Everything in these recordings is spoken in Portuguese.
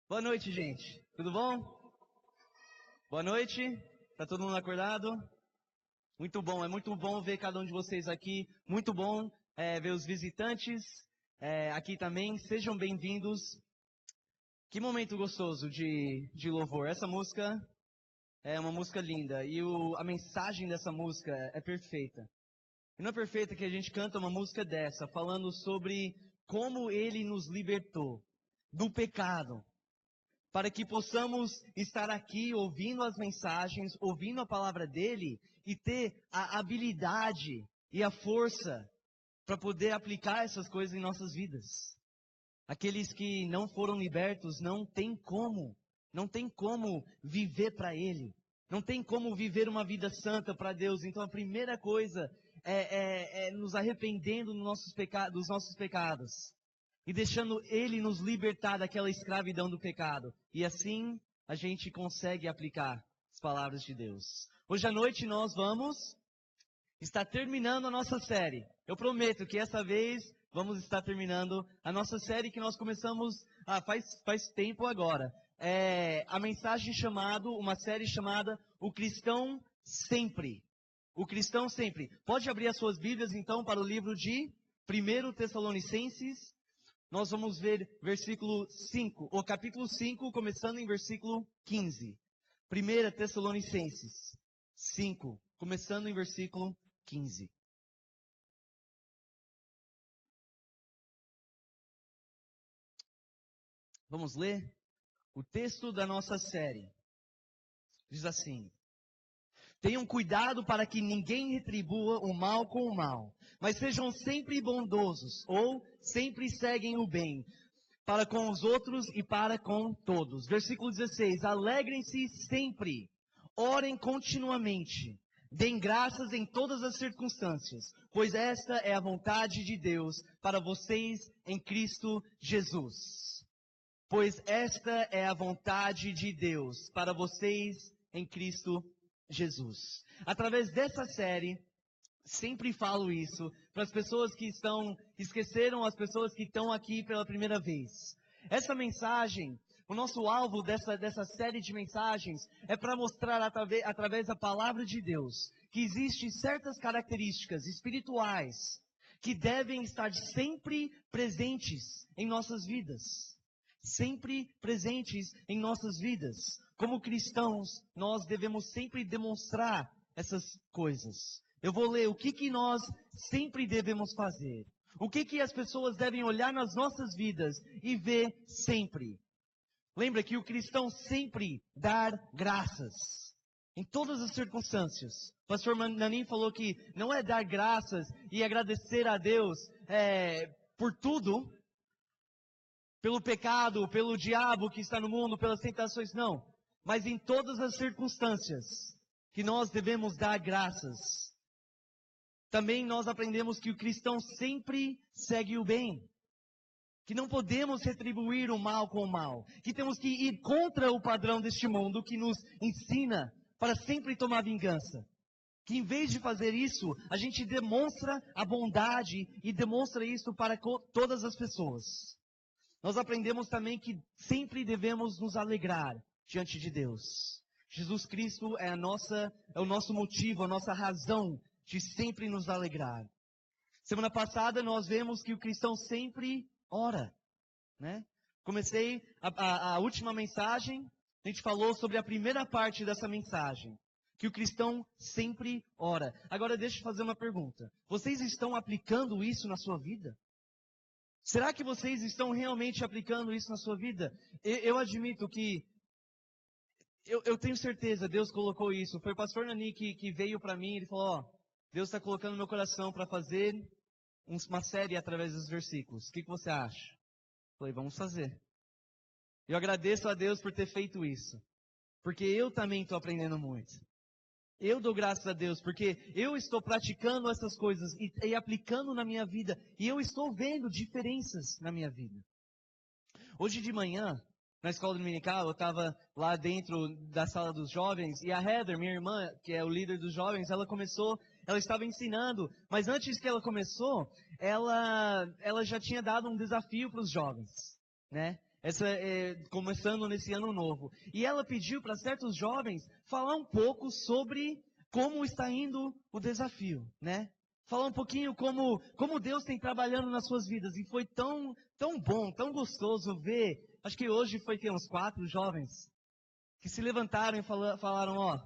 Boa noite, gente. Tudo bom? Boa noite. Tá todo mundo acordado? Muito bom. É muito bom ver cada um de vocês aqui. Muito bom ver os visitantes aqui também. Sejam bem-vindos. Que momento gostoso de louvor. Essa música é uma música linda e a mensagem dessa música é perfeita. E não é perfeita que a gente canta uma música dessa, falando sobre como Ele nos libertou do pecado, para que possamos estar aqui ouvindo as mensagens, ouvindo a palavra dele e ter a habilidade e a força para poder aplicar essas coisas em nossas vidas. Aqueles que não foram libertos não tem como viver para ele, não tem como viver uma vida santa para Deus. Então a primeira coisa é nos arrependendo dos nossos pecados e deixando Ele nos libertar daquela escravidão do pecado. E assim a gente consegue aplicar as palavras de Deus. Hoje à noite nós vamos estar terminando a nossa série. Eu prometo que essa vez vamos estar terminando a nossa série que nós começamos faz tempo agora. Uma série chamada O Cristão Sempre. O Cristão Sempre. Pode abrir as suas Bíblias então para o livro de 1 Tessalonicenses. Nós vamos ver versículo 5, ou capítulo 5, começando em versículo 15. 1 Tessalonicenses 5, começando em versículo 15. Vamos ler o texto da nossa série. Diz assim: Tenham cuidado para que ninguém retribua o mal com o mal, mas sejam sempre bondosos, ou sempre seguem o bem, para com os outros e para com todos. Versículo 16, alegrem-se sempre, orem continuamente, deem graças em todas as circunstâncias, pois esta é a vontade de Deus para vocês em Cristo Jesus. Pois esta é a vontade de Deus para vocês em Cristo Jesus. Através dessa série, sempre falo isso para as pessoas que esqueceram, as pessoas que estão aqui pela primeira vez. Essa mensagem, o nosso alvo dessa série de mensagens é para mostrar através da palavra de Deus que existem certas características espirituais que devem estar sempre presentes em nossas vidas. Sempre presentes em nossas vidas. Como cristãos, nós devemos sempre demonstrar essas coisas. Eu vou ler o que nós sempre devemos fazer. O que as pessoas devem olhar nas nossas vidas e ver sempre. Lembra que o cristão sempre dar graças. Em todas as circunstâncias. O pastor Nanim falou que não é dar graças e agradecer a Deus por tudo. Pelo pecado, pelo diabo que está no mundo, pelas tentações, não. Mas em todas as circunstâncias que nós devemos dar graças. Também nós aprendemos que o cristão sempre segue o bem. Que não podemos retribuir o mal com o mal. Que temos que ir contra o padrão deste mundo que nos ensina para sempre tomar vingança. Que em vez de fazer isso, a gente demonstra a bondade e demonstra isso para todas as pessoas. Nós aprendemos também que sempre devemos nos alegrar diante de Deus. Jesus Cristo é o nosso motivo, a nossa razão de sempre nos alegrar. Semana passada nós vemos que o cristão sempre ora, né? Comecei a última mensagem, a gente falou sobre a primeira parte dessa mensagem, que o cristão sempre ora. Agora deixa eu fazer uma pergunta. Vocês estão aplicando isso na sua vida? Será que vocês estão realmente aplicando isso na sua vida? Eu admito que, eu tenho certeza, Deus colocou isso. Foi o pastor Nani que veio para mim, ele falou, Deus está colocando no meu coração para fazer uma série através dos versículos. O que você acha? Falei, vamos fazer. Eu agradeço a Deus por ter feito isso. Porque eu também estou aprendendo muito. Eu dou graças a Deus, porque eu estou praticando essas coisas e aplicando na minha vida. E eu estou vendo diferenças na minha vida. Hoje de manhã, na escola dominical, eu estava lá dentro da sala dos jovens. E a Heather, minha irmã, que é o líder dos jovens, ela estava ensinando. Mas antes que ela começou, ela já tinha dado um desafio para os jovens, né? começando nesse ano novo. E ela pediu para certos jovens falar um pouco sobre como está indo o desafio, né? Falar um pouquinho como Deus tem trabalhando nas suas vidas. E foi tão bom, tão gostoso ver. Acho que hoje foi que uns 4 jovens que se levantaram e falaram, ó,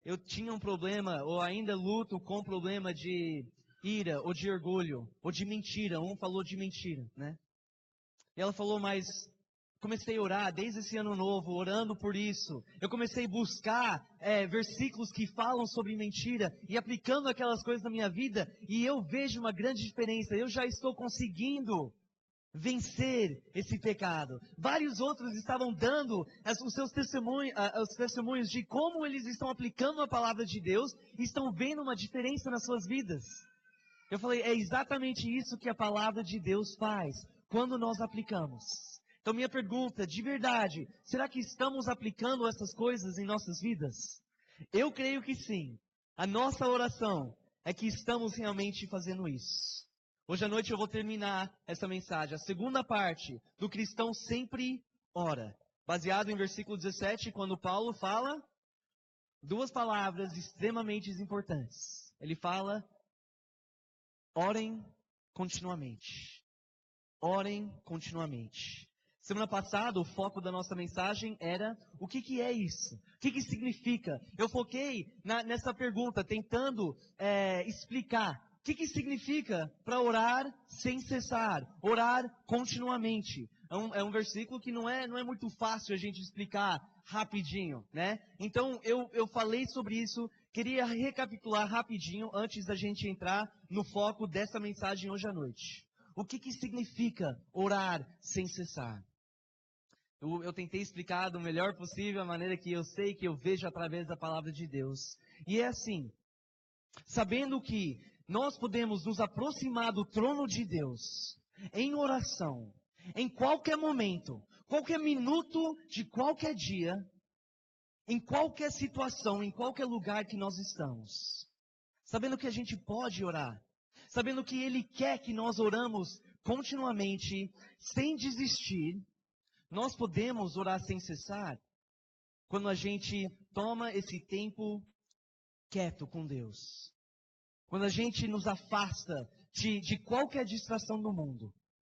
eu tinha um problema, ou ainda luto com um problema de ira, ou de orgulho, ou de mentira. Um falou de mentira, né? E ela falou, mas comecei a orar desde esse ano novo, orando por isso. Eu comecei a buscar versículos que falam sobre mentira e aplicando aquelas coisas na minha vida, e eu vejo uma grande diferença. Eu já estou conseguindo vencer esse pecado. Vários outros estavam dando os seus testemunhos de como eles estão aplicando a palavra de Deus e estão vendo uma diferença nas suas vidas. Eu falei, é exatamente isso que a palavra de Deus faz quando nós aplicamos. Então minha pergunta, de verdade, será que estamos aplicando essas coisas em nossas vidas? Eu creio que sim. A nossa oração é que estamos realmente fazendo isso. Hoje à noite eu vou terminar essa mensagem. A segunda parte do cristão sempre ora. Baseado em versículo 17, quando Paulo fala 2 palavras extremamente importantes. Ele fala, orem continuamente. Orem continuamente. Semana passada, o foco da nossa mensagem era o que é isso? O que significa? Eu foquei nessa pergunta, tentando explicar o que significa para orar sem cessar, orar continuamente. É um versículo que não é muito fácil a gente explicar rapidinho, né? Então, eu falei sobre isso, queria recapitular rapidinho antes da gente entrar no foco dessa mensagem hoje à noite. O que significa orar sem cessar? Eu tentei explicar do melhor possível, a maneira que eu sei, que eu vejo através da palavra de Deus. E é assim, sabendo que nós podemos nos aproximar do trono de Deus em oração, em qualquer momento, qualquer minuto de qualquer dia, em qualquer situação, em qualquer lugar que nós estamos. Sabendo que a gente pode orar, sabendo que Ele quer que nós oramos continuamente, sem desistir. Nós podemos orar sem cessar quando a gente toma esse tempo quieto com Deus. Quando a gente nos afasta de qualquer distração do mundo.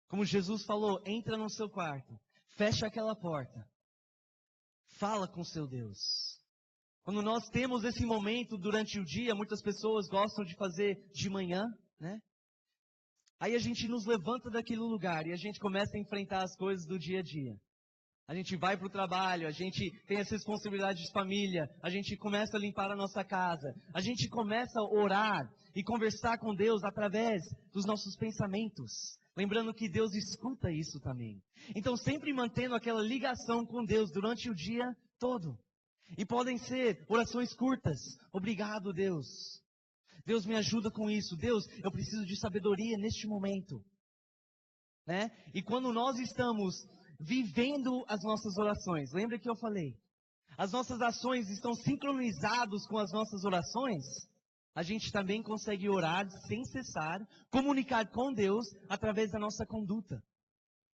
Como Jesus falou, entra no seu quarto, fecha aquela porta, fala com seu Deus. Quando nós temos esse momento durante o dia, muitas pessoas gostam de fazer de manhã, né? Aí a gente nos levanta daquele lugar e a gente começa a enfrentar as coisas do dia a dia. A gente vai para o trabalho, a gente tem as responsabilidades de família, a gente começa a limpar a nossa casa, a gente começa a orar e conversar com Deus através dos nossos pensamentos. Lembrando que Deus escuta isso também. Então sempre mantendo aquela ligação com Deus durante o dia todo. E podem ser orações curtas. Obrigado, Deus. Deus me ajuda com isso. Deus, eu preciso de sabedoria neste momento. Né? E quando nós estamos vivendo as nossas orações, lembra que eu falei? As nossas ações estão sincronizadas com as nossas orações. A gente também consegue orar sem cessar, comunicar com Deus através da nossa conduta.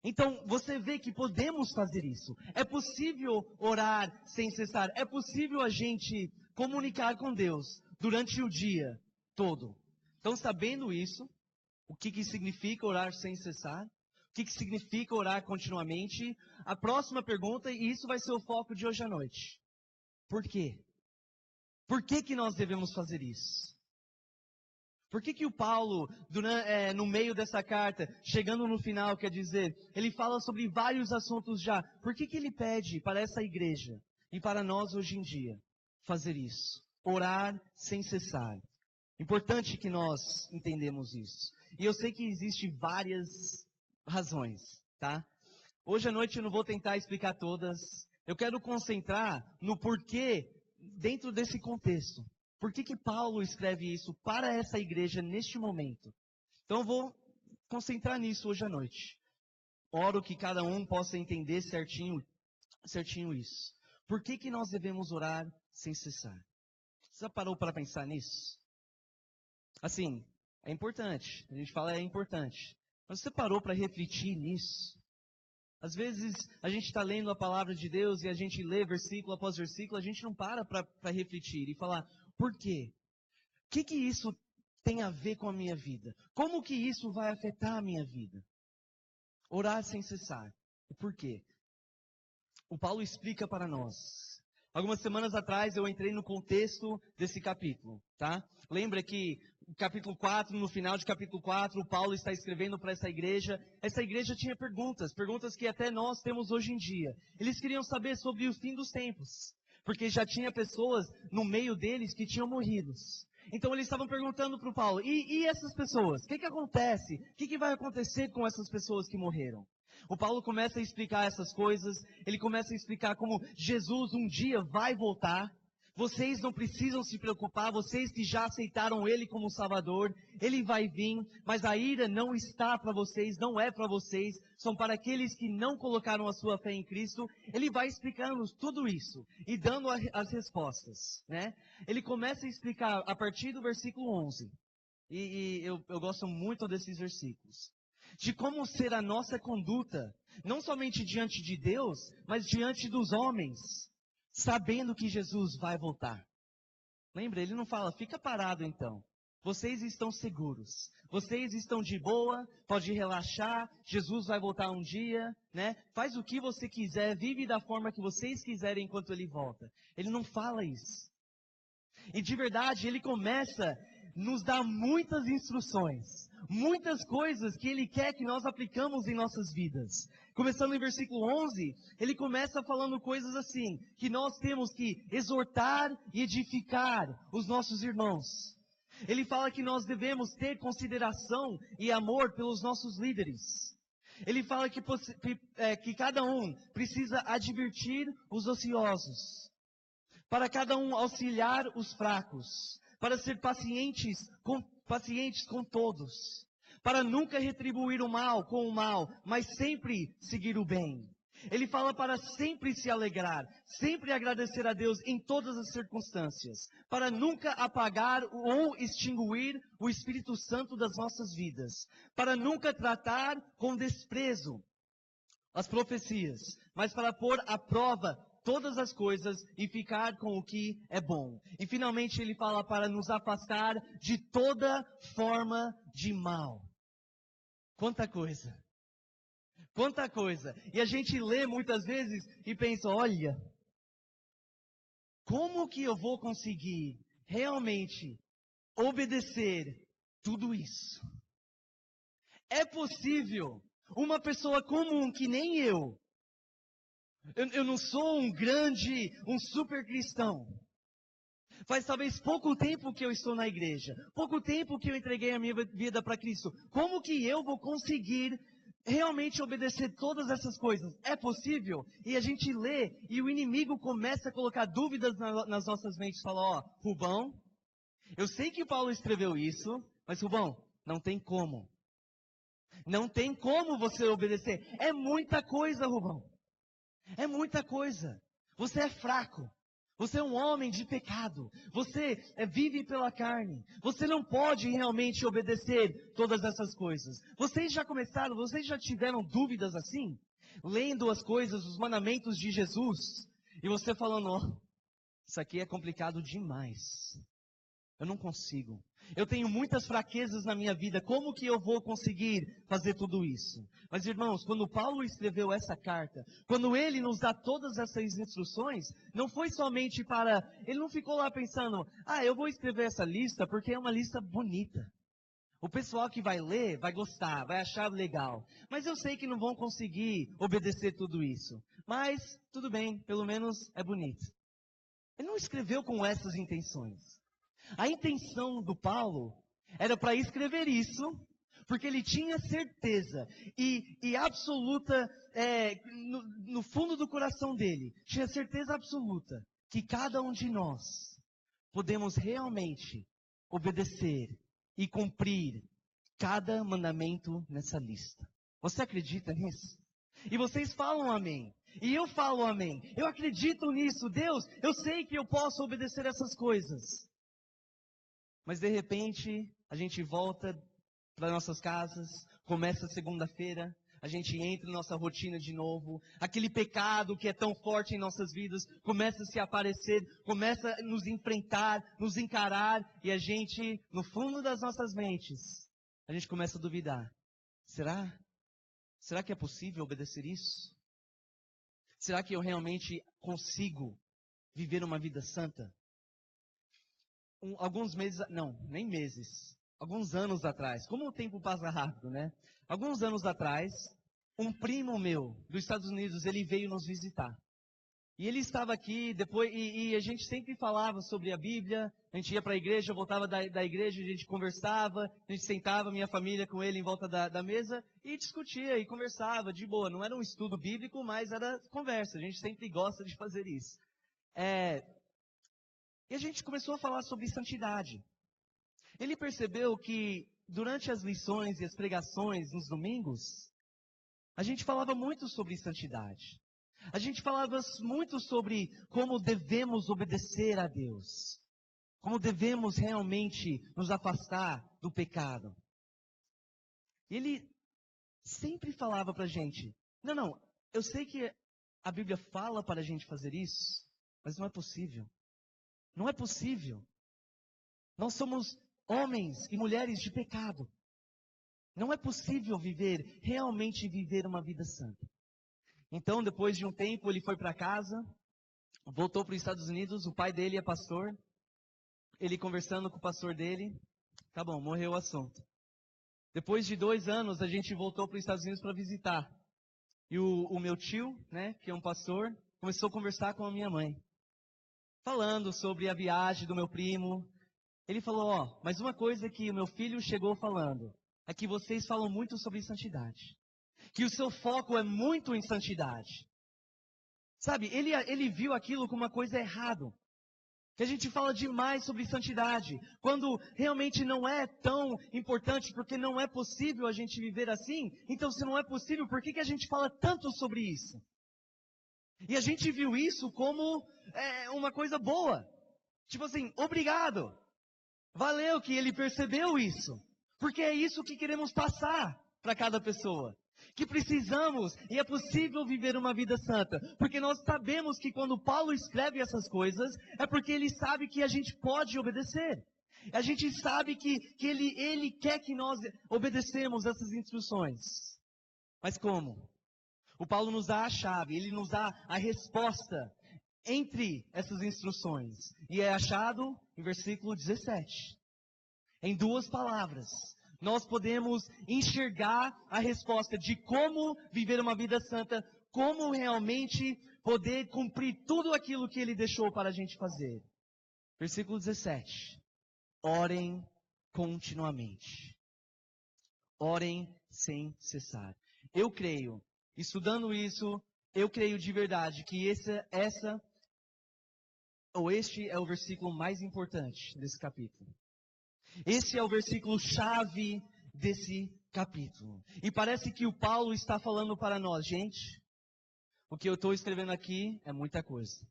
Então, você vê que podemos fazer isso. É possível orar sem cessar. É possível a gente comunicar com Deus durante o dia todo. Então, sabendo isso, o que significa orar sem cessar? O que significa orar continuamente? A próxima pergunta, e isso vai ser o foco de hoje à noite. Por quê? Por que nós devemos fazer isso? Por que o Paulo, no meio dessa carta, chegando no final, quer dizer, ele fala sobre vários assuntos já. Por que ele pede para essa igreja e para nós hoje em dia fazer isso? Orar sem cessar. Importante que nós entendemos isso. E eu sei que existem várias razões, tá? Hoje à noite eu não vou tentar explicar todas. Eu quero concentrar no porquê dentro desse contexto. Por que Paulo escreve isso para essa igreja neste momento? Então eu vou concentrar nisso hoje à noite. Oro que cada um possa entender certinho isso. Por que nós devemos orar sem cessar? Você já parou para pensar nisso? Assim, é importante. A gente fala é importante. Mas você parou para refletir nisso? Às vezes a gente está lendo a palavra de Deus e a gente lê versículo após versículo, a gente não para refletir e falar, por quê? O que isso tem a ver com a minha vida? Como que isso vai afetar a minha vida? Orar sem cessar. O porquê? O Paulo explica para nós. Algumas semanas atrás eu entrei no contexto desse capítulo, tá? Lembra que capítulo 4, no final de capítulo 4, o Paulo está escrevendo para essa igreja. Essa igreja tinha perguntas que até nós temos hoje em dia. Eles queriam saber sobre o fim dos tempos, porque já tinha pessoas no meio deles que tinham morrido. Então eles estavam perguntando para o Paulo, e essas pessoas? O que acontece? O que vai acontecer com essas pessoas que morreram? O Paulo começa a explicar essas coisas, ele começa a explicar como Jesus um dia vai voltar. Vocês não precisam se preocupar, vocês que já aceitaram Ele como Salvador, Ele vai vir, mas a ira não está para vocês, não é para vocês, são para aqueles que não colocaram a sua fé em Cristo. Ele vai explicando tudo isso e dando as respostas, né? Ele começa a explicar a partir do versículo 11, e eu gosto muito desses versículos, de como ser a nossa conduta, não somente diante de Deus, mas diante dos homens, sabendo que Jesus vai voltar. Lembra, ele não fala, fica parado então. Vocês estão seguros. Vocês estão de boa, pode relaxar, Jesus vai voltar um dia, né? Faz o que você quiser, vive da forma que vocês quiserem enquanto ele volta. Ele não fala isso. E de verdade, ele começa a nos dar muitas instruções, muitas coisas que ele quer que nós aplicamos em nossas vidas. Começando em versículo 11, ele começa falando coisas assim, que nós temos que exortar e edificar os nossos irmãos. Ele fala que nós devemos ter consideração e amor pelos nossos líderes. Ele fala que cada um precisa advertir os ociosos, para cada um auxiliar os fracos, para ser pacientes com todos, para nunca retribuir o mal com o mal, mas sempre seguir o bem. Ele fala para sempre se alegrar, sempre agradecer a Deus em todas as circunstâncias, para nunca apagar ou extinguir o Espírito Santo das nossas vidas, para nunca tratar com desprezo as profecias, mas para pôr à prova todas as coisas e ficar com o que é bom. E finalmente ele fala para nos afastar de toda forma de mal. Quanta coisa! Quanta coisa! E a gente lê muitas vezes e pensa, olha, como que eu vou conseguir realmente obedecer tudo isso? É possível uma pessoa comum que nem eu não sou um super cristão. Faz talvez pouco tempo que eu estou na igreja, pouco tempo que eu entreguei a minha vida para Cristo. Como que eu vou conseguir realmente obedecer todas essas coisas? É possível? E a gente lê e o inimigo começa a colocar dúvidas nas nossas mentes. Fala, ó, Rubão, eu sei que Paulo escreveu isso, mas Rubão, não tem como. Não tem como você obedecer. É muita coisa, Rubão. É muita coisa. Você é fraco. Você é um homem de pecado. Você vive pela carne. Você não pode realmente obedecer todas essas coisas. Vocês já tiveram dúvidas assim? Lendo as coisas, os mandamentos de Jesus. E você falando, ó, isso aqui é complicado demais. Eu não consigo. Eu tenho muitas fraquezas na minha vida. Como que eu vou conseguir fazer tudo isso? Mas irmãos, quando Paulo escreveu essa carta, quando ele nos dá todas essas instruções, não foi somente para... Ele não ficou lá pensando, eu vou escrever essa lista porque é uma lista bonita. O pessoal que vai ler vai gostar, vai achar legal. Mas eu sei que não vão conseguir obedecer tudo isso. Mas, tudo bem, pelo menos é bonito. Ele não escreveu com essas intenções. A intenção do Paulo era para escrever isso, porque ele tinha certeza e absoluta, no fundo do coração dele, tinha certeza absoluta que cada um de nós podemos realmente obedecer e cumprir cada mandamento nessa lista. Você acredita nisso? E vocês falam amém. E eu falo amém. Eu acredito nisso. Deus, eu sei que eu posso obedecer essas coisas. Mas de repente, a gente volta para nossas casas, começa segunda-feira, a gente entra na nossa rotina de novo, aquele pecado que é tão forte em nossas vidas começa a se aparecer, começa a nos enfrentar, nos encarar, e a gente, no fundo das nossas mentes, a gente começa a duvidar. Será? Será que é possível obedecer isso? Será que eu realmente consigo viver uma vida santa? Alguns meses, não, nem meses, alguns anos atrás, como o tempo passa rápido, né? Alguns anos atrás, um primo meu dos Estados Unidos, ele veio nos visitar. E ele estava aqui, depois, e a gente sempre falava sobre a Bíblia, a gente ia para a igreja, voltava da igreja, a gente conversava, a gente sentava, minha família com ele em volta da mesa, e discutia e conversava de boa. Não era um estudo bíblico, mas era conversa, a gente sempre gosta de fazer isso. E a gente começou a falar sobre santidade. Ele percebeu que durante as lições e as pregações nos domingos, a gente falava muito sobre santidade. A gente falava muito sobre como devemos obedecer a Deus. Como devemos realmente nos afastar do pecado. E ele sempre falava para a gente, não, eu sei que a Bíblia fala para a gente fazer isso, mas não é possível. Não é possível. Nós somos homens e mulheres de pecado. Não é possível realmente viver uma vida santa. Então, depois de um tempo, ele foi para casa, voltou para os Estados Unidos, o pai dele é pastor. Ele conversando com o pastor dele, tá bom, morreu o assunto. Depois de 2 anos, a gente voltou para os Estados Unidos para visitar. E o meu tio, né, que é um pastor, começou a conversar com a minha mãe. Falando sobre a viagem do meu primo. Ele falou, mas uma coisa que o meu filho chegou falando, é que vocês falam muito sobre santidade. Que o seu foco é muito em santidade. Sabe, ele viu aquilo como uma coisa errada. Que a gente fala demais sobre santidade, quando realmente não é tão importante, porque não é possível a gente viver assim. Então, se não é possível, por que a gente fala tanto sobre isso? E a gente viu isso como uma coisa boa. Tipo assim, obrigado. Valeu que ele percebeu isso. Porque é isso que queremos passar para cada pessoa. Que precisamos e é possível viver uma vida santa. Porque nós sabemos que quando Paulo escreve essas coisas, é porque ele sabe que a gente pode obedecer. A gente sabe que ele quer que nós obedecemos essas instruções. Mas como? O Paulo nos dá a chave, ele nos dá a resposta entre essas instruções. E é achado em versículo 17. Em 2 palavras, nós podemos enxergar a resposta de como viver uma vida santa, como realmente poder cumprir tudo aquilo que ele deixou para a gente fazer. Versículo 17. Orem continuamente. Orem sem cessar. Eu creio, estudando isso, eu creio de verdade que este é o versículo mais importante desse capítulo. Esse é o versículo chave desse capítulo. E parece que o Paulo está falando para nós, gente, o que eu estou escrevendo aqui é muita coisa.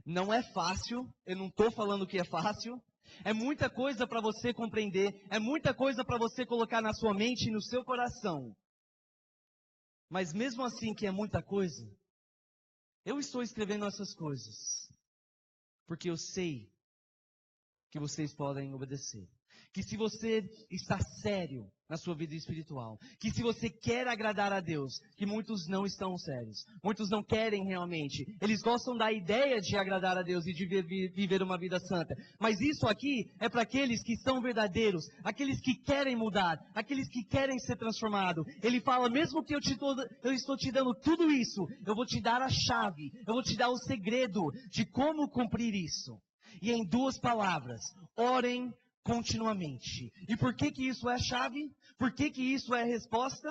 Não é fácil, eu não estou falando que é fácil. É muita coisa para você compreender, é muita coisa para você colocar na sua mente e no seu coração. Mas mesmo assim que é muita coisa, eu estou escrevendo essas coisas, porque eu sei que vocês podem obedecer. Que se você está sério na sua vida espiritual, que se você quer agradar a Deus, que muitos não estão sérios, muitos não querem realmente, eles gostam da ideia de agradar a Deus e de viver uma vida santa, mas isso aqui é para aqueles que são verdadeiros, aqueles que querem mudar, aqueles que querem ser transformados. Ele fala, mesmo que eu estou te dando tudo isso, eu vou te dar a chave, eu vou te dar o segredo de como cumprir isso. E em 2 palavras, orem continuamente. E por que isso é a chave? Por que isso é a resposta?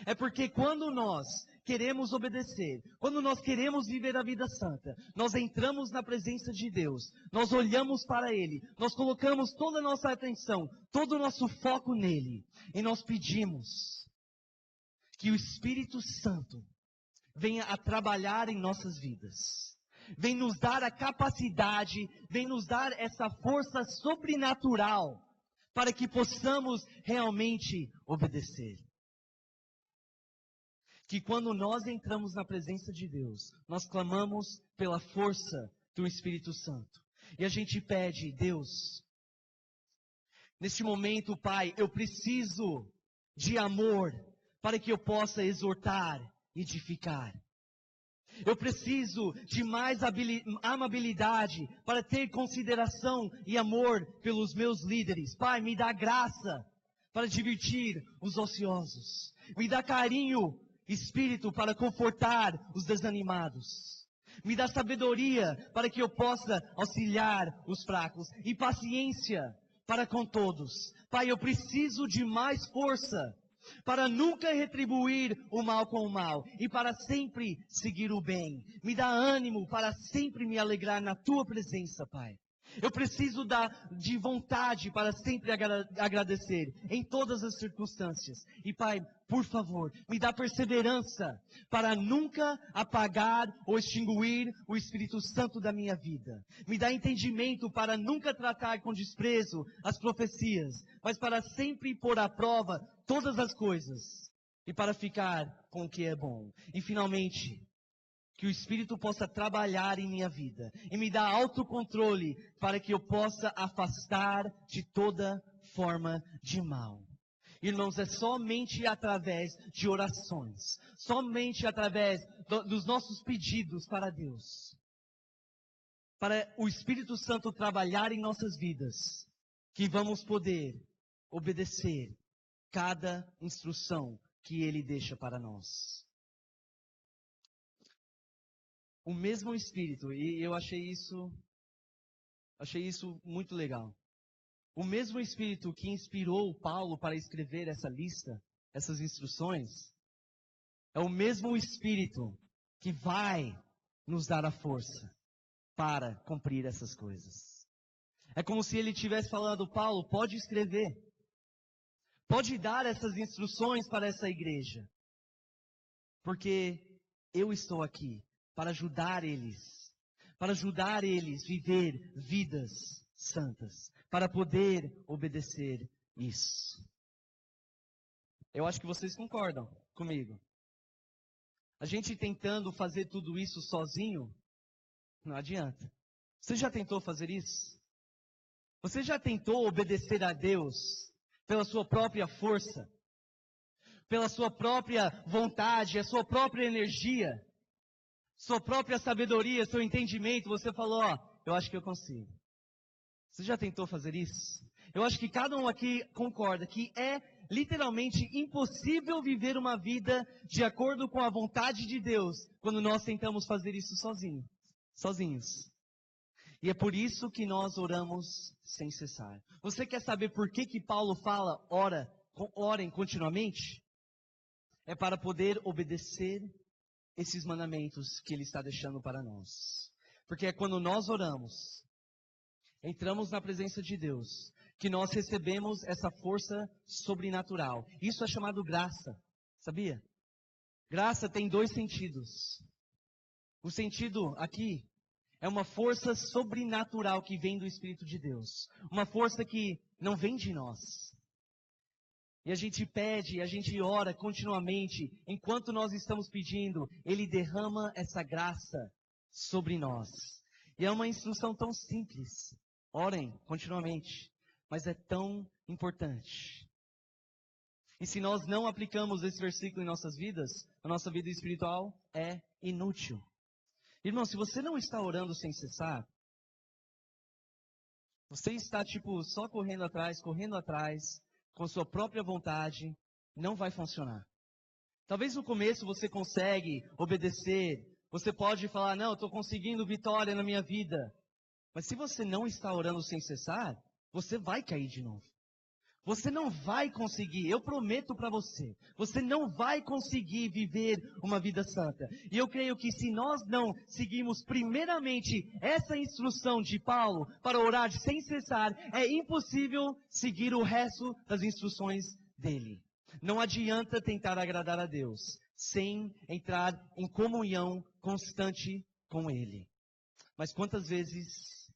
É porque quando nós queremos obedecer, quando nós queremos viver a vida santa, nós entramos na presença de Deus, nós olhamos para Ele, nós colocamos toda a nossa atenção, todo o nosso foco nele, e nós pedimos que o Espírito Santo venha a trabalhar em nossas vidas. Vem nos dar a capacidade, vem nos dar essa força sobrenatural para que possamos realmente obedecer. que quando nós entramos na presença de Deus, nós clamamos pela força do Espírito Santo. E a gente pede, Deus, neste momento, Pai, eu preciso de amor para que eu possa exortar e edificar. Eu preciso de mais amabilidade para ter consideração e amor pelos meus líderes. Pai, me dá graça para divertir os ociosos. Me dá carinho, espírito, para confortar os desanimados. Me dá sabedoria para que eu possa auxiliar os fracos. E paciência para com todos. Pai, eu preciso de mais força para nunca retribuir o mal com o mal, e para sempre seguir o bem. Me dá ânimo para sempre me alegrar na Tua presença, Pai. Eu preciso de vontade para sempre agradecer em todas as circunstâncias. E Pai, por favor, me dá perseverança para nunca apagar ou extinguir o Espírito Santo da minha vida. Me dá entendimento para nunca tratar com desprezo as profecias, mas para sempre pôr à prova todas as coisas e para ficar com o que é bom. E finalmente, que o Espírito possa trabalhar em minha vida e me dar autocontrole para que eu possa afastar de toda forma de mal. Irmãos, é somente através de orações, somente através dos nossos pedidos para Deus, para o Espírito Santo trabalhar em nossas vidas, que vamos poder obedecer cada instrução que Ele deixa para nós. O mesmo Espírito, e eu achei isso muito legal. O mesmo Espírito que inspirou Paulo para escrever essa lista, essas instruções, é o mesmo Espírito que vai nos dar a força para cumprir essas coisas. É como se ele estivesse falando, Paulo, pode escrever, pode dar essas instruções para essa igreja, porque eu estou aqui para ajudar eles a viver vidas santas, para poder obedecer isso. Eu acho que vocês concordam comigo. A gente tentando fazer tudo isso sozinho, não adianta. Você já tentou fazer isso? Você já tentou obedecer a Deus pela sua própria força, pela sua própria vontade, a sua própria energia? Sua própria sabedoria, seu entendimento, você falou, eu acho que eu consigo. Você já tentou fazer isso? Eu acho que cada um aqui concorda que é literalmente impossível viver uma vida de acordo com a vontade de Deus, quando nós tentamos fazer isso sozinhos. E é por isso que nós oramos sem cessar. Você quer saber por que Paulo fala, orem continuamente? É para poder obedecer esses mandamentos que Ele está deixando para nós. Porque é quando nós oramos, entramos na presença de Deus, que nós recebemos essa força sobrenatural. Isso é chamado graça, sabia? Graça tem dois sentidos. O sentido aqui é uma força sobrenatural que vem do Espírito de Deus. Uma força que não vem de nós. E a gente pede, a gente ora continuamente. Enquanto nós estamos pedindo, Ele derrama essa graça sobre nós. E é uma instrução tão simples. Orem continuamente. Mas é tão importante. E se nós não aplicamos esse versículo em nossas vidas, a nossa vida espiritual é inútil. Irmão, se você não está orando sem cessar, você está só correndo atrás, com sua própria vontade, não vai funcionar. Talvez no começo você consegue obedecer, você pode falar, não, eu estou conseguindo vitória na minha vida. Mas se você não está orando sem cessar, você vai cair de novo. Você não vai conseguir, eu prometo para você, você não vai conseguir viver uma vida santa. E eu creio que se nós não seguirmos primeiramente essa instrução de Paulo para orar sem cessar, é impossível seguir o resto das instruções dele. Não adianta tentar agradar a Deus sem entrar em comunhão constante com Ele. Mas quantas vezes,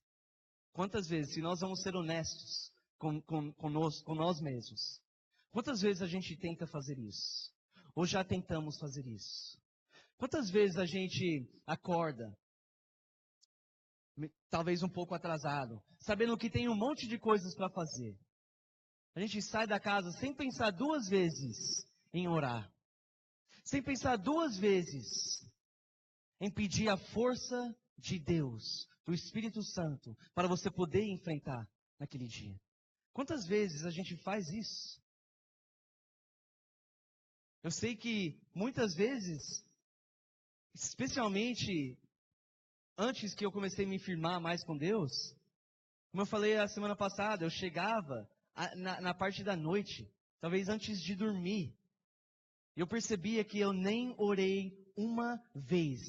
se nós vamos ser honestos com nós mesmos, quantas vezes a gente tenta fazer isso? ou já tentamos fazer isso? Quantas vezes a gente acorda, talvez um pouco atrasado, sabendo que tem um monte de coisas para fazer? A gente sai da casa sem pensar duas vezes em orar, sem pensar duas vezes em pedir a força de Deus, do Espírito Santo, para você poder enfrentar naquele dia. Quantas vezes a gente faz isso? Eu sei que muitas vezes, especialmente antes que eu comecei a me firmar mais com Deus, como eu falei a semana passada, eu chegava na parte da noite, talvez antes de dormir, e eu percebia que eu nem orei uma vez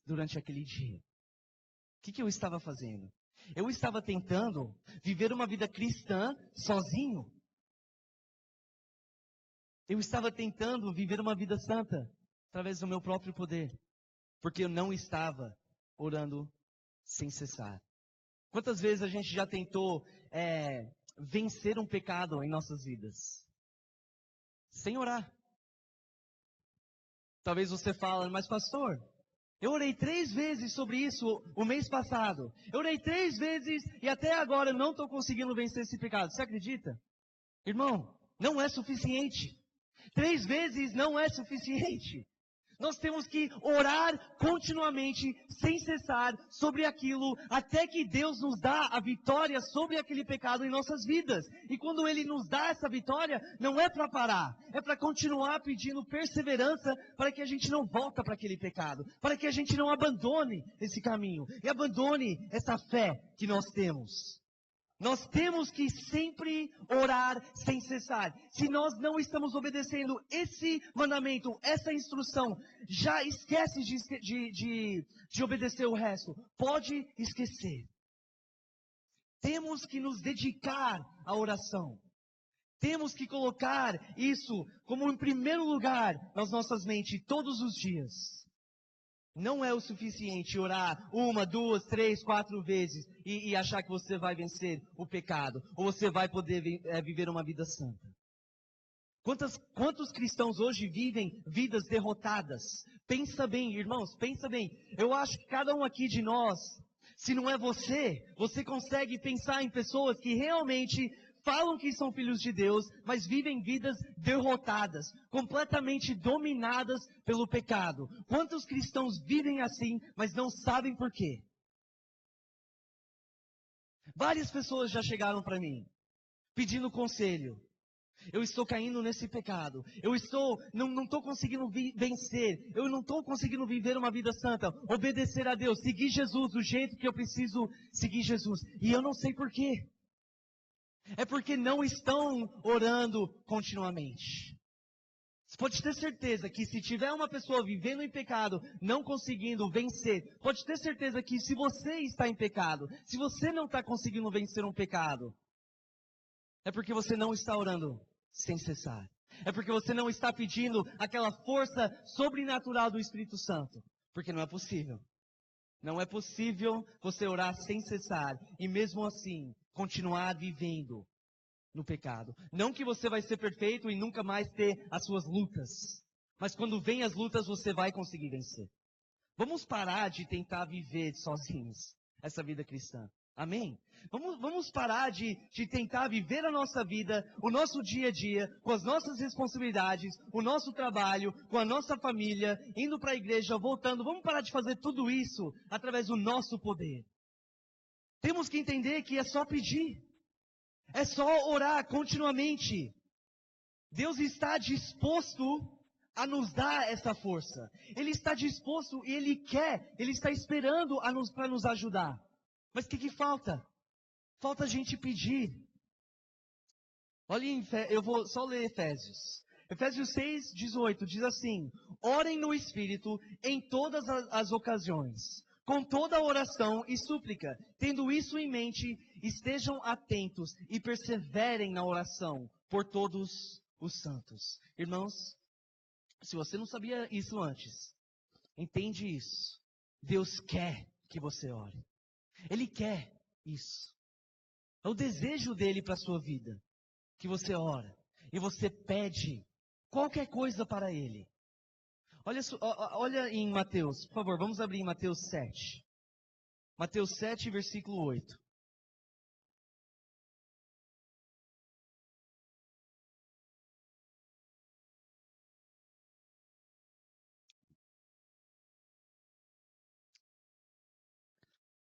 durante aquele dia. O que eu estava fazendo? Eu estava tentando viver uma vida cristã sozinho. Eu estava tentando viver uma vida santa através do meu próprio poder, porque eu não estava orando sem cessar. Quantas vezes a gente já tentou vencer um pecado em nossas vidas sem orar? Talvez você fale, mas pastor, eu orei 3 vezes sobre isso o mês passado. Eu orei 3 vezes e até agora eu não estou conseguindo vencer esse pecado. Você acredita? Irmão, não é suficiente. 3 vezes não é suficiente. Nós temos que orar continuamente, sem cessar, sobre aquilo, até que Deus nos dá a vitória sobre aquele pecado em nossas vidas. E quando Ele nos dá essa vitória, não é para parar, é para continuar pedindo perseverança, para que a gente não volte para aquele pecado, para que a gente não abandone esse caminho, e abandone essa fé que nós temos. Nós temos que sempre orar sem cessar. Se nós não estamos obedecendo esse mandamento, essa instrução, já esquece de obedecer o resto. Pode esquecer. Temos que nos dedicar à oração. Temos que colocar isso como em primeiro lugar nas nossas mentes todos os dias. Não é o suficiente orar 1, 2, 3, 4 vezes e achar que você vai vencer o pecado, ou você vai poder viver uma vida santa. Quantos cristãos hoje vivem vidas derrotadas? Pensa bem, irmãos, pensa bem. Eu acho que cada um aqui de nós, se não é você consegue pensar em pessoas que realmente falam que são filhos de Deus, mas vivem vidas derrotadas, completamente dominadas pelo pecado. Quantos cristãos vivem assim, mas não sabem por quê? Várias pessoas já chegaram para mim, pedindo conselho. Eu estou caindo nesse pecado. Não estou conseguindo vencer. Eu não estou conseguindo viver uma vida santa, obedecer a Deus, seguir Jesus do jeito que eu preciso seguir Jesus. E eu não sei por quê. É porque não estão orando continuamente. Você pode ter certeza que se tiver uma pessoa vivendo em pecado, não conseguindo vencer, pode ter certeza que se você está em pecado, se você não está conseguindo vencer um pecado, é porque você não está orando sem cessar. É porque você não está pedindo aquela força sobrenatural do Espírito Santo. Porque não é possível. Não é possível você orar sem cessar e mesmo assim continuar vivendo no pecado. Não que você vai ser perfeito e nunca mais ter as suas lutas. Mas quando vem as lutas, você vai conseguir vencer. Vamos parar de tentar viver sozinhos essa vida cristã. Amém? Vamos parar de tentar viver a nossa vida, o nosso dia a dia, com as nossas responsabilidades, o nosso trabalho, com a nossa família, indo para a igreja, voltando. Vamos parar de fazer tudo isso através do nosso poder. Temos que entender que é só pedir. É só orar continuamente. Deus está disposto a nos dar essa força. Ele está disposto e Ele quer, Ele está esperando para nos ajudar. Mas o que falta? Falta a gente pedir. Olha, eu vou só ler Efésios. Efésios 6, 18 diz assim: orem no Espírito em todas as ocasiões, com toda oração e súplica. Tendo isso em mente, estejam atentos e perseverem na oração por todos os santos. Irmãos, se você não sabia isso antes, entende isso. Deus quer que você ore. Ele quer isso. É o desejo dele para a sua vida. Que você ora. E você pede qualquer coisa para ele. Olha em Mateus, por favor, vamos abrir em Mateus 7. Mateus 7, versículo 8.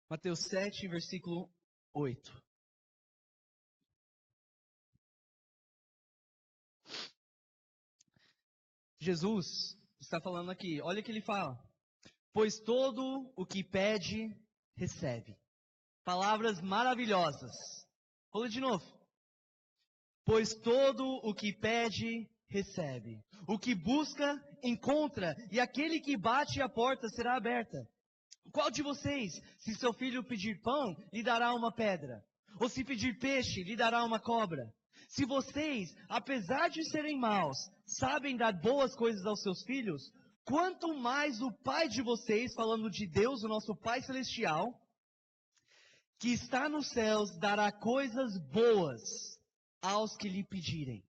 Mateus 7, versículo 8. Jesus está falando aqui, olha o que ele fala. Pois todo o que pede, recebe. Palavras maravilhosas. Vou ler de novo. Pois todo o que pede, recebe. O que busca, encontra. E aquele que bate, a porta será aberta. Qual de vocês, se seu filho pedir pão, lhe dará uma pedra? Ou se pedir peixe, lhe dará uma cobra? Se vocês, apesar de serem maus, sabem dar boas coisas aos seus filhos, quanto mais o Pai de vocês, falando de Deus, o nosso Pai Celestial, que está nos céus, dará coisas boas aos que lhe pedirem.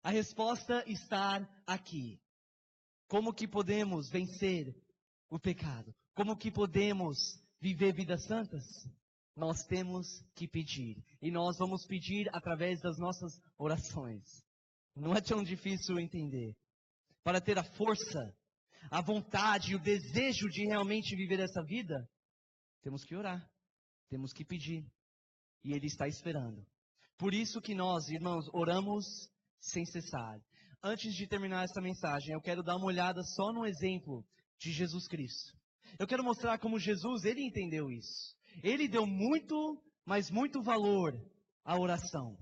A resposta está aqui. Como que podemos vencer o pecado? Como que podemos viver vidas santas? Nós temos que pedir. E nós vamos pedir através das nossas orações. Não é tão difícil entender. Para ter a força, a vontade, o desejo de realmente viver essa vida, temos que orar. Temos que pedir. E Ele está esperando. Por isso que nós, irmãos, oramos sem cessar. Antes de terminar essa mensagem, eu quero dar uma olhada só no exemplo de Jesus Cristo. Eu quero mostrar como Jesus, Ele entendeu isso. Ele deu muito, mas muito valor à oração.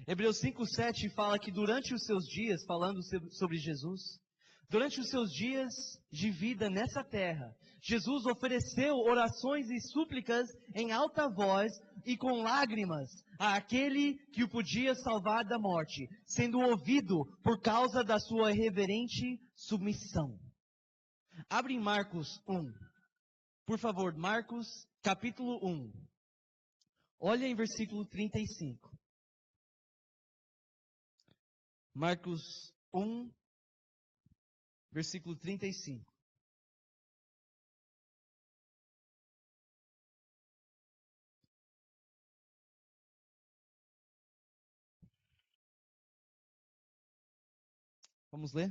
Hebreus 5:7 fala que durante os seus dias, falando sobre Jesus, durante os seus dias de vida nessa terra, Jesus ofereceu orações e súplicas em alta voz e com lágrimas àquele que o podia salvar da morte, sendo ouvido por causa da sua reverente submissão. Abre em Marcos 1. Por favor, Marcos capítulo 1. Olha em versículo 35. Marcos 1, versículo 35. Vamos ler?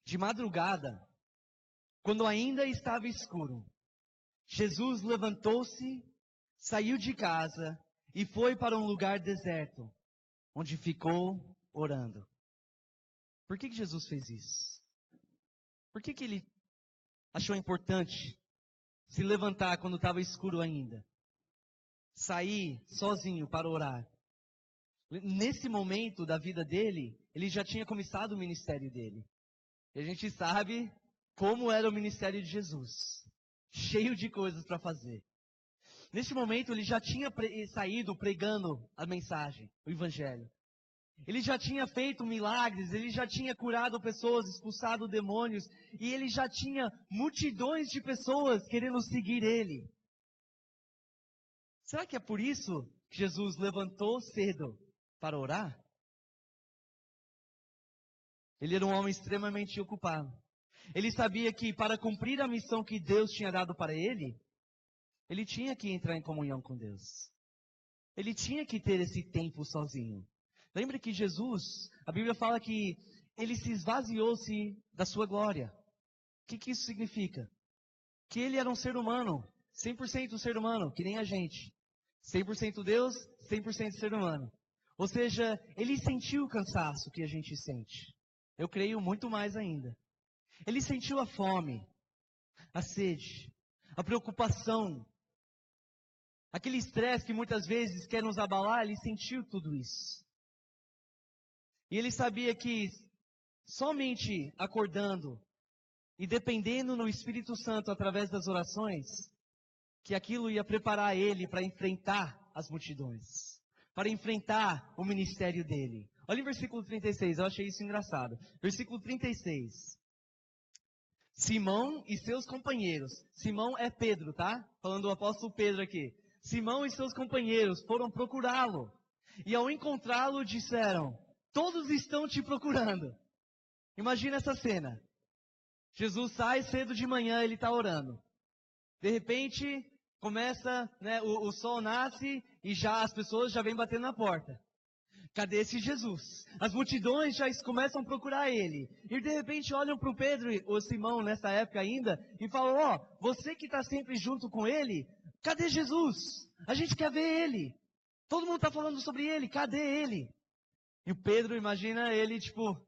De madrugada, quando ainda estava escuro, Jesus levantou-se, saiu de casa e foi para um lugar deserto, onde ficou orando. Por que Jesus fez isso? Por que ele achou importante se levantar quando estava escuro ainda? Sair sozinho para orar. Nesse momento da vida dele, ele já tinha começado o ministério dele. E a gente sabe como era o ministério de Jesus. Cheio de coisas para fazer. Nesse momento, ele já tinha saído pregando a mensagem, o evangelho. Ele já tinha feito milagres, ele já tinha curado pessoas, expulsado demônios, e ele já tinha multidões de pessoas querendo seguir ele. Será que é por isso que Jesus levantou cedo para orar? Ele era um homem extremamente ocupado. Ele sabia que para cumprir a missão que Deus tinha dado para ele, ele tinha que entrar em comunhão com Deus. Ele tinha que ter esse tempo sozinho. Lembre que Jesus, a Bíblia fala que ele se esvaziou-se da sua glória. O que isso significa? Que ele era um ser humano, 100% ser humano, que nem a gente. 100% Deus, 100% ser humano. Ou seja, ele sentiu o cansaço que a gente sente. Eu creio muito mais ainda. Ele sentiu a fome, a sede, a preocupação, aquele estresse que muitas vezes quer nos abalar, ele sentiu tudo isso. E ele sabia que somente acordando e dependendo no Espírito Santo através das orações, que aquilo ia preparar ele para enfrentar as multidões, para enfrentar o ministério dele. Olha em versículo 36, eu achei isso engraçado. Versículo 36. Simão e seus companheiros. Simão é Pedro, tá? Falando do apóstolo Pedro aqui. Simão e seus companheiros foram procurá-lo. E ao encontrá-lo disseram: todos estão te procurando. Imagina essa cena. Jesus sai cedo de manhã, ele está orando. De repente, começa, né, o sol nasce e já as pessoas já vêm batendo na porta. Cadê esse Jesus? As multidões já começam a procurar ele. E de repente olham para o Pedro, ou Simão nessa época ainda, e falam, ó, você que está sempre junto com ele, cadê Jesus? A gente quer ver ele. Todo mundo está falando sobre ele, cadê ele? E o Pedro, imagina ele, tipo,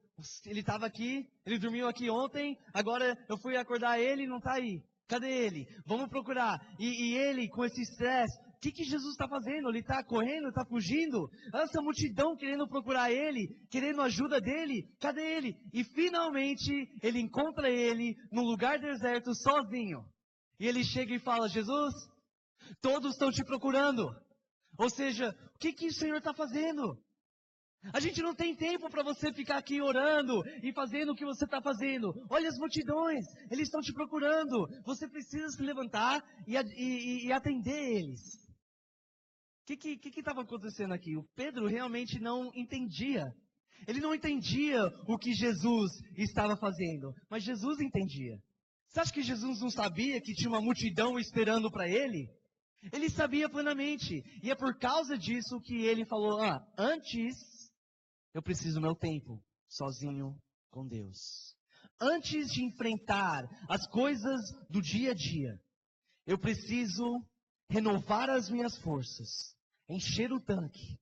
ele estava aqui, ele dormiu aqui ontem, agora eu fui acordar ele e não está aí. Cadê ele? Vamos procurar. E ele, com esse estresse, o que Jesus está fazendo? Ele está correndo, está fugindo? Essa multidão querendo procurar ele, querendo ajuda dele, cadê ele? E finalmente, ele encontra ele num lugar deserto, sozinho. E ele chega e fala, Jesus, todos estão te procurando. Ou seja, o que o Senhor está fazendo? A gente não tem tempo para você ficar aqui orando e fazendo o que você está fazendo. Olha as multidões, eles estão te procurando. Você precisa se levantar e atender eles. O que estava acontecendo aqui? O Pedro realmente não entendia. Ele não entendia o que Jesus estava fazendo, mas Jesus entendia. Você acha que Jesus não sabia que tinha uma multidão esperando para ele? Ele sabia plenamente. E é por causa disso que ele falou, antes eu preciso do meu tempo sozinho com Deus. Antes de enfrentar as coisas do dia a dia, eu preciso renovar as minhas forças, encher o tanque,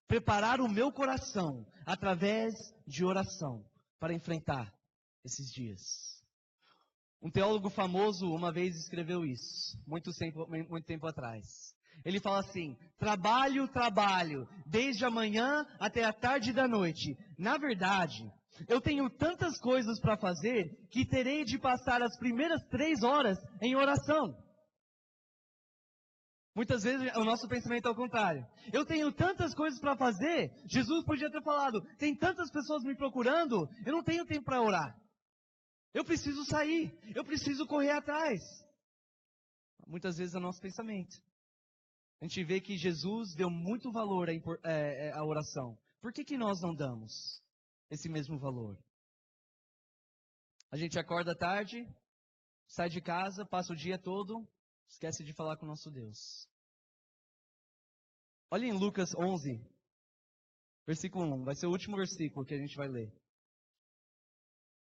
preparar o meu coração através de oração para enfrentar esses dias. Um teólogo famoso uma vez escreveu isso, muito tempo atrás. Ele fala assim, trabalho, desde a manhã até a tarde da noite. Na verdade, eu tenho tantas coisas para fazer que terei de passar as primeiras 3 horas em oração. Muitas vezes o nosso pensamento é ao contrário. Eu tenho tantas coisas para fazer, Jesus podia ter falado, tem tantas pessoas me procurando, eu não tenho tempo para orar. Eu preciso sair, eu preciso correr atrás. Muitas vezes é o nosso pensamento. A gente vê que Jesus deu muito valor à oração. Por que nós não damos esse mesmo valor? A gente acorda tarde, sai de casa, passa o dia todo, esquece de falar com o nosso Deus. Olha em Lucas 11, versículo 1. Vai ser o último versículo que a gente vai ler.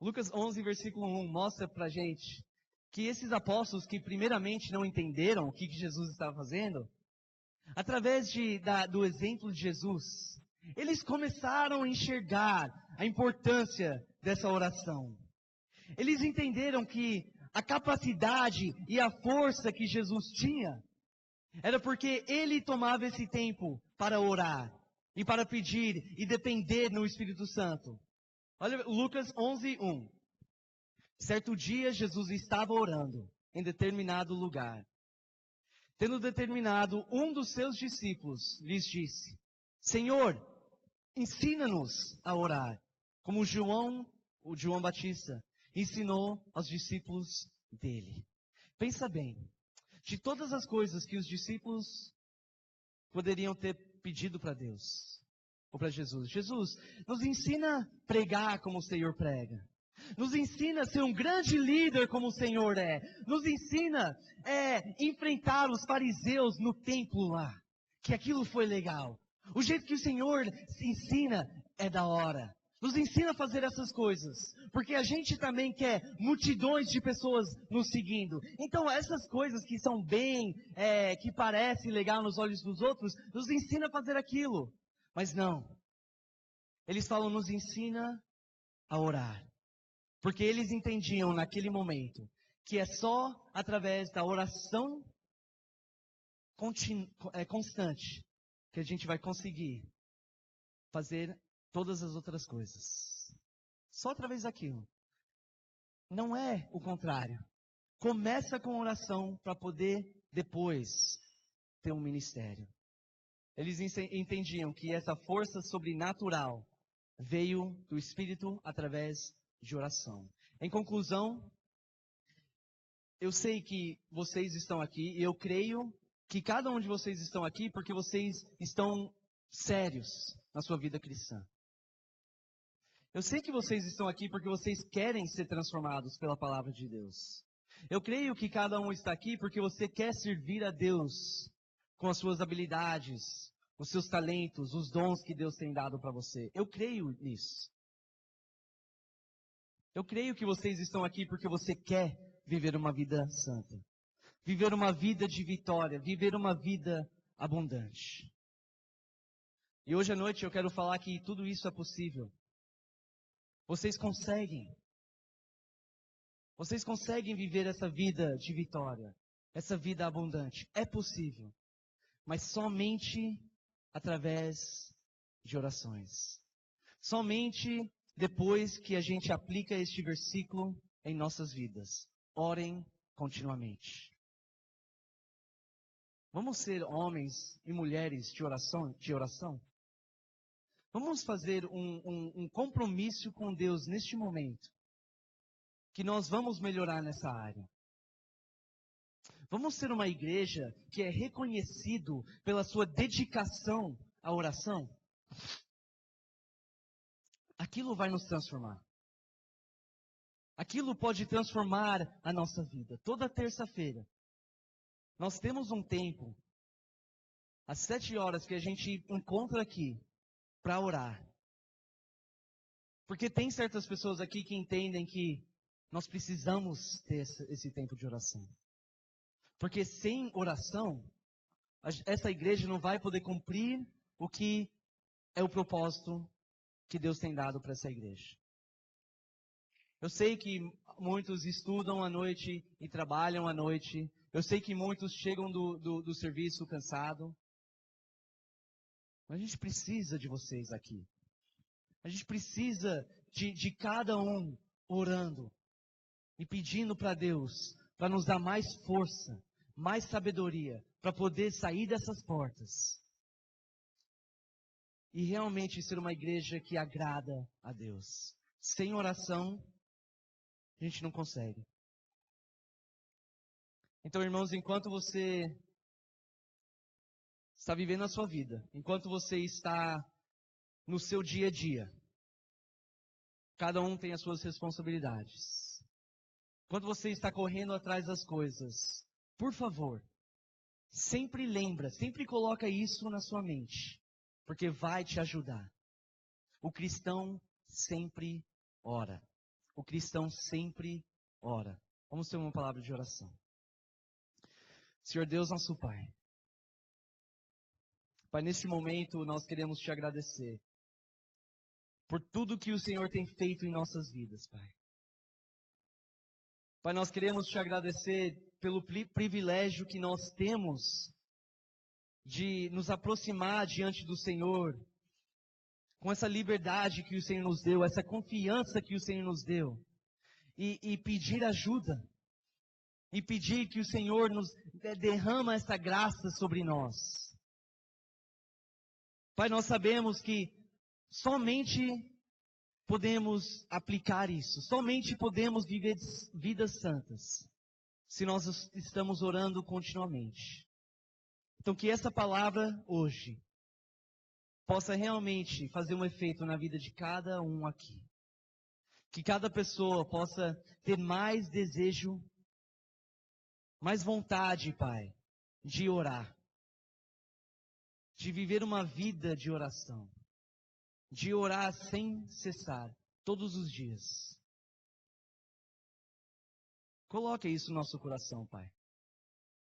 Lucas 11, versículo 1, mostra pra gente que esses apóstolos que primeiramente não entenderam o que Jesus estava fazendo, através do exemplo de Jesus, eles começaram a enxergar a importância dessa oração. Eles entenderam que a capacidade e a força que Jesus tinha era porque ele tomava esse tempo para orar e para pedir e depender no Espírito Santo. Olha Lucas 11, 1. Certo dia Jesus estava orando em determinado lugar. Tendo determinado, um dos seus discípulos lhes disse, Senhor, ensina-nos a orar, como o João Batista, ensinou aos discípulos dele. Pensa bem, de todas as coisas que os discípulos poderiam ter pedido para Deus, ou para Jesus, Jesus, nos ensina a pregar como o Senhor prega. Nos ensina a ser um grande líder como o Senhor é. Nos ensina a enfrentar os fariseus no templo lá. Que aquilo foi legal. O jeito que o Senhor se ensina é da hora. Nos ensina a fazer essas coisas. Porque a gente também quer multidões de pessoas nos seguindo. Então essas coisas que são que parecem legal nos olhos dos outros, nos ensina a fazer aquilo. Mas não. Eles falam, nos ensina a orar. Porque eles entendiam naquele momento que é só através da oração constante que a gente vai conseguir fazer todas as outras coisas. Só através daquilo. Não é o contrário. Começa com oração para poder depois ter um ministério. Eles entendiam que essa força sobrenatural veio do Espírito através de oração. Em conclusão, eu sei que vocês estão aqui e eu creio que cada um de vocês estão aqui porque vocês estão sérios na sua vida cristã. Eu sei que vocês estão aqui porque vocês querem ser transformados pela palavra de Deus. Eu creio que cada um está aqui porque você quer servir a Deus com as suas habilidades, os seus talentos, os dons que Deus tem dado para você. Eu creio nisso. Eu creio que vocês estão aqui porque você quer viver uma vida santa, viver uma vida de vitória, viver uma vida abundante. E hoje à noite eu quero falar que tudo isso é possível. Vocês conseguem. Vocês conseguem viver essa vida de vitória, essa vida abundante. É possível, mas somente através de orações. Somente depois que a gente aplica este versículo em nossas vidas. Orem continuamente. Vamos ser homens e mulheres de oração? Vamos fazer um compromisso com Deus neste momento, que nós vamos melhorar nessa área. Vamos ser uma igreja que é reconhecido pela sua dedicação à oração? Aquilo vai nos transformar. Aquilo pode transformar a nossa vida. Toda terça-feira, nós temos um tempo, às 7 horas, que a gente encontra aqui, para orar. Porque tem certas pessoas aqui que entendem que nós precisamos ter esse tempo de oração. Porque sem oração, essa igreja não vai poder cumprir o que é o propósito que Deus tem dado para essa igreja. Eu sei que muitos estudam à noite e trabalham à noite. Eu sei que muitos chegam do serviço cansado. Mas a gente precisa de vocês aqui. A gente precisa de cada um orando e pedindo para Deus, para nos dar mais força, mais sabedoria, para poder sair dessas portas e realmente ser uma igreja que agrada a Deus. Sem oração, a gente não consegue. Então, irmãos, enquanto você está vivendo a sua vida, enquanto você está no seu dia a dia, cada um tem as suas responsabilidades. Quando você está correndo atrás das coisas, por favor, sempre lembra, sempre coloca isso na sua mente, porque vai te ajudar. O cristão sempre ora. O cristão sempre ora. Vamos ter uma palavra de oração. Senhor Deus, nosso Pai. Pai, neste momento nós queremos te agradecer por tudo que o Senhor tem feito em nossas vidas, Pai. Pai, nós queremos te agradecer pelo privilégio que nós temos de nos aproximar diante do Senhor, com essa liberdade que o Senhor nos deu, essa confiança que o Senhor nos deu, e pedir ajuda, e pedir que o Senhor nos derrama essa graça sobre nós. Pai, nós sabemos que somente podemos aplicar isso, somente podemos viver vidas santas, se nós estamos orando continuamente. Então que essa palavra hoje possa realmente fazer um efeito na vida de cada um aqui. Que cada pessoa possa ter mais desejo, mais vontade, Pai, de orar, de viver uma vida de oração, de orar sem cessar, todos os dias. Coloque isso no nosso coração, Pai.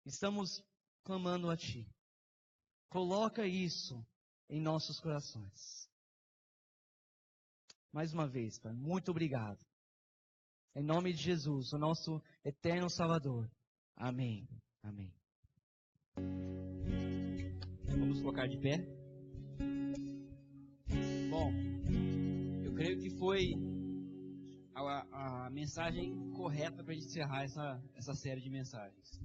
Estamos clamando a Ti. Coloca isso em nossos corações. Mais uma vez, Pai, muito obrigado. Em nome de Jesus, o nosso eterno Salvador. Amém. Amém. Vamos colocar de pé. Bom, eu creio que foi a mensagem correta para a gente encerrar essa série de mensagens.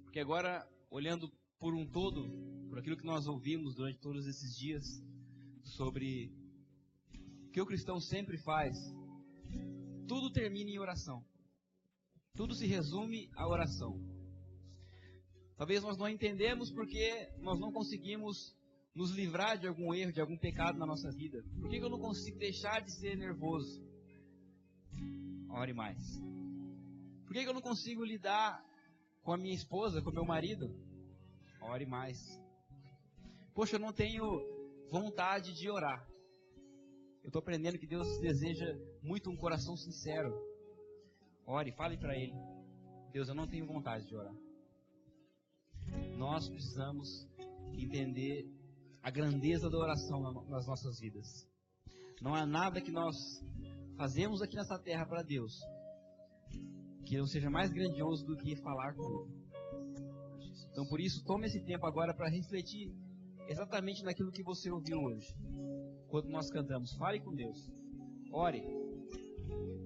Porque agora, olhando por um todo, por aquilo que nós ouvimos durante todos esses dias, sobre o que o cristão sempre faz, tudo termina em oração. Tudo se resume à oração. Talvez nós não entendemos porque nós não conseguimos nos livrar de algum erro, de algum pecado na nossa vida? Por que eu não consigo deixar de ser nervoso? Ore mais. Por que eu não consigo lidar com a minha esposa, com o meu marido? Ore mais. Poxa, eu não tenho vontade de orar. Eu estou aprendendo que Deus deseja muito um coração sincero. Ore, fale para Ele. Deus, eu não tenho vontade de orar. Nós precisamos entender a grandeza da oração nas nossas vidas. Não há nada que nós fazemos aqui nessa terra para Deus que não seja mais grandioso do que falar com Ele. Então, por isso, tome esse tempo agora para refletir exatamente naquilo que você ouviu hoje. Quando nós cantamos, fale com Deus. Ore.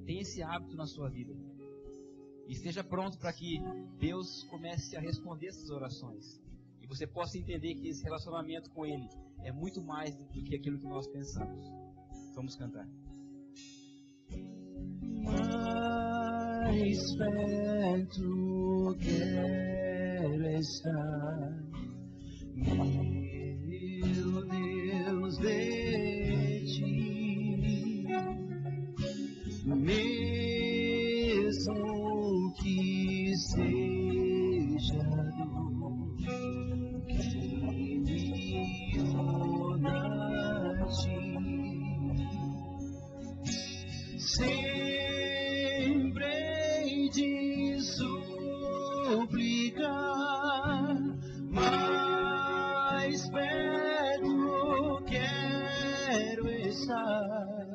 Tenha esse hábito na sua vida. E esteja pronto para que Deus comece a responder essas orações. E você possa entender que esse relacionamento com Ele é muito mais do que aquilo que nós pensamos. Vamos cantar. Mais perto quero estar, meu Deus, de ti, mesmo que seja dor que me una a ti. Sempre hei de suplicar, mais perto quero estar,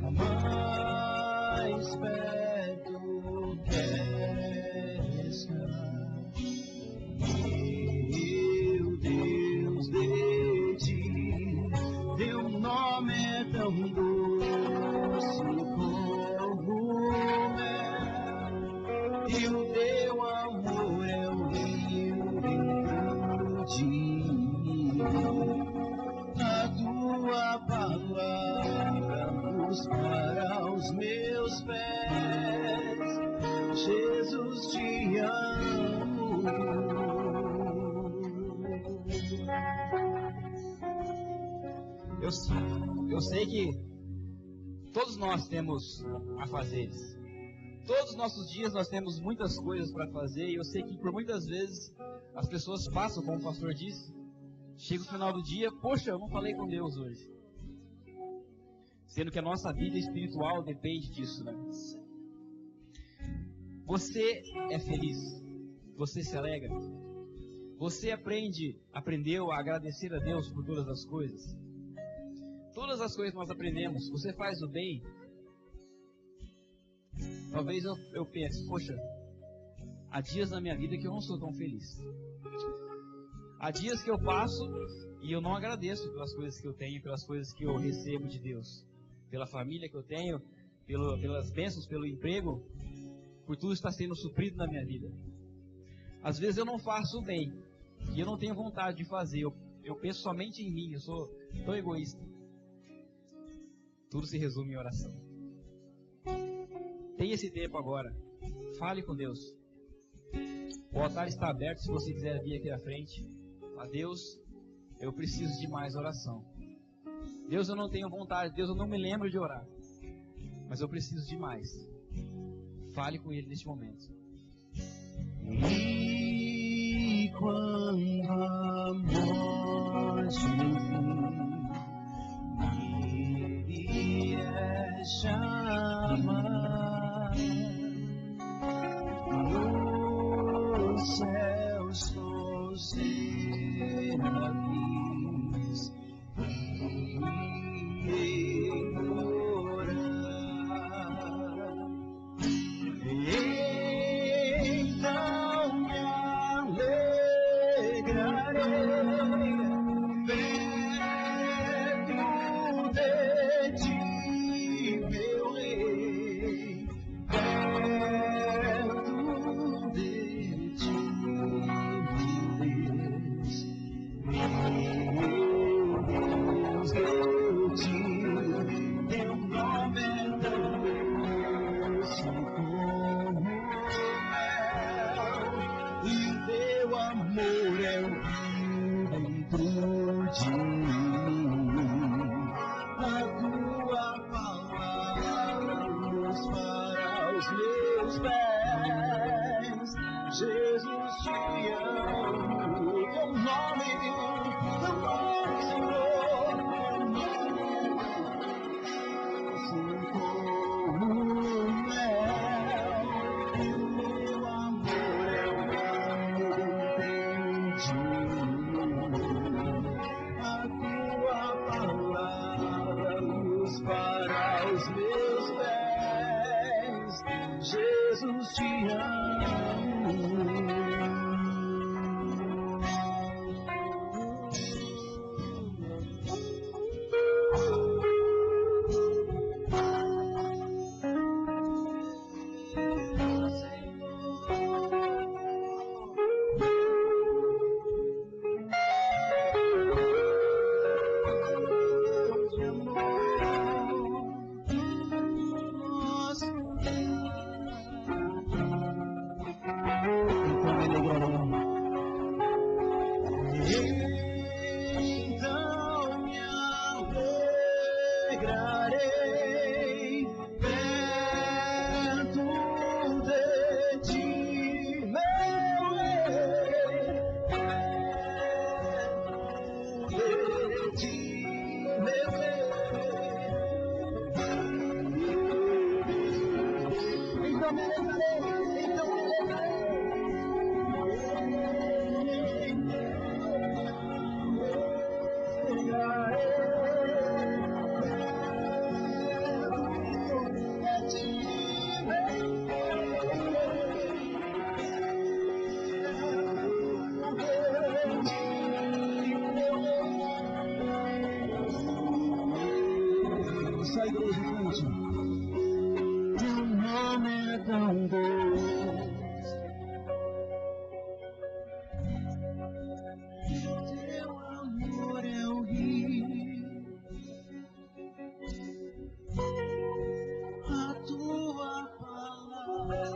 mais perto quero estar, meu Deus, de ti. Teu nome é tão doce como mel, e o teu amor é o rio dentro de mim. A tua palavra luz para os meus pés, Jesus, te amo. Eu sei que todos nós temos afazeres. Todos os nossos dias nós temos muitas coisas para fazer, e eu sei que por muitas vezes as pessoas passam, como o pastor disse, chega o final do dia, poxa, eu não falei com Deus hoje. Sendo que a nossa vida espiritual depende disso, né? Você é feliz? Você se alegra? Você aprendeu a agradecer a Deus por todas as coisas? Todas as coisas que nós aprendemos, você faz o bem? Talvez eu pense, poxa, há dias na minha vida que eu não sou tão feliz. Há dias que eu passo e eu não agradeço pelas coisas que eu tenho, pelas coisas que eu recebo de Deus. Pela família que eu tenho, pelas bênçãos, pelo emprego, por tudo está sendo suprido na minha vida. Às vezes eu não faço o bem, e eu não tenho vontade de fazer, eu penso somente em mim, eu sou tão egoísta. Tudo se resume em oração. Tenha esse tempo agora. Fale com Deus. O altar está aberto se você quiser vir aqui à frente. A Deus, eu preciso de mais oração. Deus, eu não tenho vontade. Deus, eu não me lembro de orar. Mas eu preciso de mais. Fale com Ele neste momento. E quando a morte me é chamar, no céu sou serafins e orar. Então me alegrarei perto de ti, meu rei, perto de ti, meu Deus, de ti. Teu nome é tão doce como mel, e teu amor é o rio dentro de mim. A tua palavra luz para os meus pés. Jesus, te amo. Teu nome, Senhor. Jesus, te amo. Então me alegrarei perto de ti, meu rei, perto de ti, meu rei. Então me alegrarei, então me alegrarei. Essa igreja, gente, teu nome é tão bom. Teu amor é o rio, a tua palavra.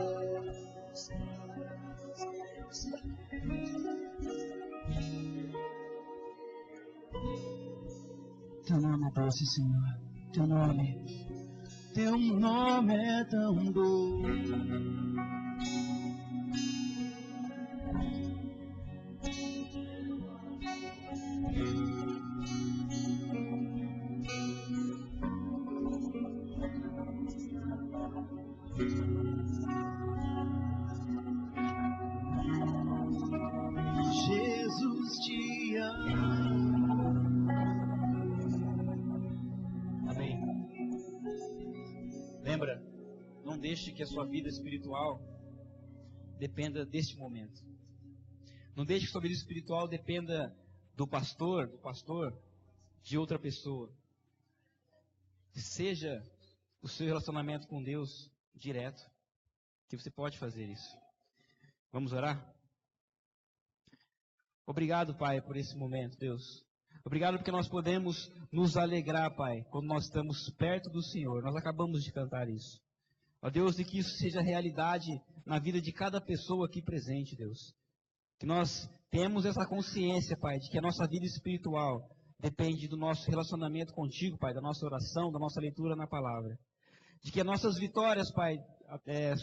Teu nome é doce, Senhor. Teu nome é tão doce. Jesus, te amo. Amém. Lembra, não deixe que a sua vida espiritual dependa deste momento. Não deixe que a sua vida espiritual dependa do pastor, de outra pessoa. Seja o seu relacionamento com Deus direto, que você pode fazer isso. Vamos orar? Obrigado, Pai, por esse momento, Deus. Obrigado porque nós podemos nos alegrar, Pai, quando nós estamos perto do Senhor. Nós acabamos de cantar isso. Ó Deus, e que isso seja realidade na vida de cada pessoa aqui presente, Deus. Que nós tenhamos essa consciência, Pai, de que a nossa vida espiritual depende do nosso relacionamento contigo, Pai, da nossa oração, da nossa leitura na palavra. De que as nossas vitórias, Pai,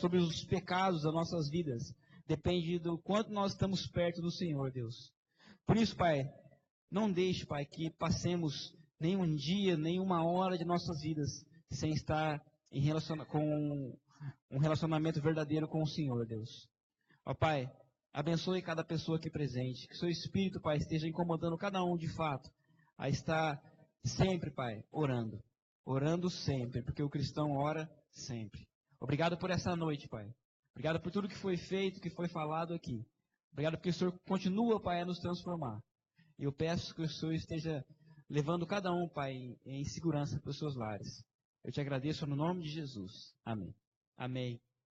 sobre os pecados das nossas vidas, depende do quanto nós estamos perto do Senhor, Deus. Por isso, Pai, não deixe, Pai, que passemos nenhum dia, nenhuma hora de nossas vidas sem estar com um relacionamento verdadeiro com o Senhor, Deus. Ó Pai, abençoe cada pessoa aqui presente. Que seu Espírito, Pai, esteja incomodando cada um de fato a estar sempre, Pai, orando. Orando sempre, porque o cristão ora sempre. Obrigado por essa noite, Pai. Obrigado por tudo que foi feito, que foi falado aqui. Obrigado porque o Senhor continua, Pai, a nos transformar. E eu peço que o Senhor esteja levando cada um, Pai, em segurança para os seus lares. Eu te agradeço no nome de Jesus. Amém. Amém.